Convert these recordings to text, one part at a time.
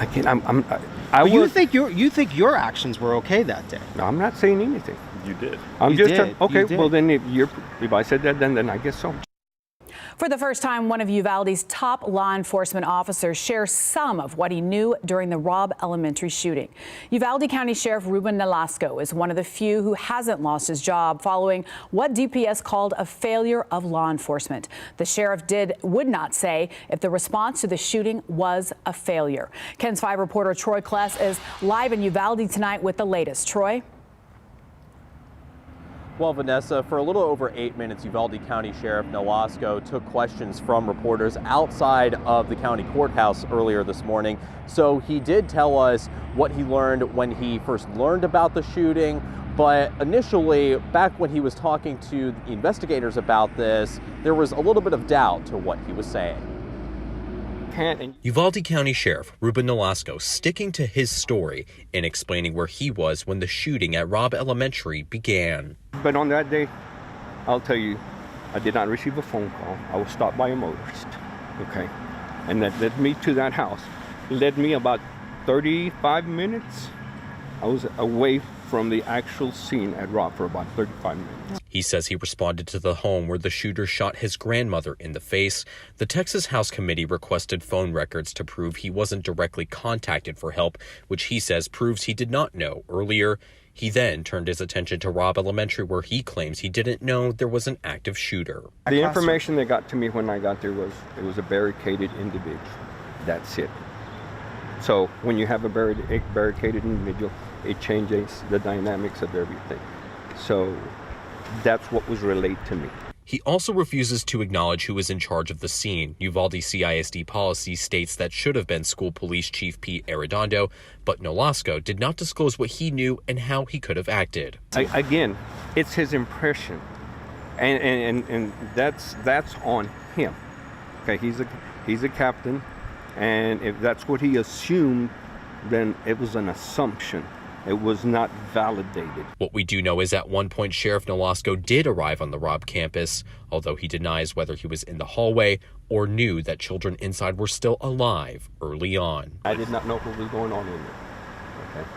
I can't. You think your actions were okay that day? No, I'm not saying anything. You did. I'm You just did. okay. You did. Well, then if I said that, then I guess so. For the first time, one of Uvalde's top law enforcement officers shares some of what he knew during the Robb Elementary shooting. Uvalde County Sheriff Ruben Nolasco is one of the few who hasn't lost his job following what DPS called a failure of law enforcement. The sheriff would not say if the response to the shooting was a failure. KENS 5 reporter Troy Kless is live in Uvalde tonight with the latest. Troy? Well, Vanessa, for a little over 8 minutes, Uvalde County Sheriff Nolasco took questions from reporters outside of the county courthouse earlier this morning. So he did tell us what he learned when he first learned about the shooting. But initially, back when he was talking to the investigators about this, there was a little bit of doubt to what he was saying. Uvalde County Sheriff Ruben Nolasco sticking to his story and explaining where he was when the shooting at Robb Elementary began. But on that day, I'll tell you, I did not receive a phone call. I was stopped by a motorist, okay? And that led me to that house. It led me about 35 minutes. I was away from the actual scene at Robb for about 35 minutes. He says he responded to the home where the shooter shot his grandmother in the face. The Texas House Committee requested phone records to prove he wasn't directly contacted for help, which he says proves he did not know earlier. He then turned his attention to Robb Elementary, where he claims he didn't know there was an active shooter. The information that got to me when I got there was it was a barricaded individual. That's it. So when you have a barricaded individual, it changes the dynamics of everything. So that's what was relayed to me. He also refuses to acknowledge who was in charge of the scene. Uvalde CISD policy states that should have been School Police Chief Pete Arredondo, but Nolasco did not disclose what he knew and how he could have acted. Again, it's his impression, and that's on him. Okay, he's a captain, and if that's what he assumed, then it was an assumption. It was not validated. What we do know is at one point Sheriff Nolasco did arrive on the Robb campus, although he denies whether he was in the hallway or knew that children inside were still alive early on. I did not know what was going on in there. Okay,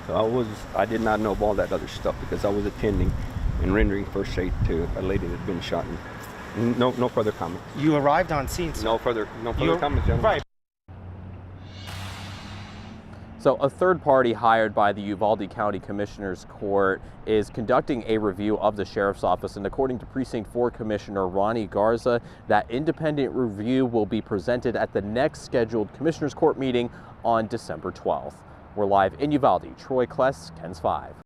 so I did not know of all that other stuff because I was attending and rendering first aid to a lady that had been shot. And no further comments. You arrived on scene, sir. No further comments, gentlemen. Right. So a third party hired by the Uvalde County Commissioner's Court is conducting a review of the Sheriff's Office, and according to Precinct 4 Commissioner Ronnie Garza, that independent review will be presented at the next scheduled Commissioner's Court meeting on December 12th. We're live in Uvalde. Troy Kless, KENS 5.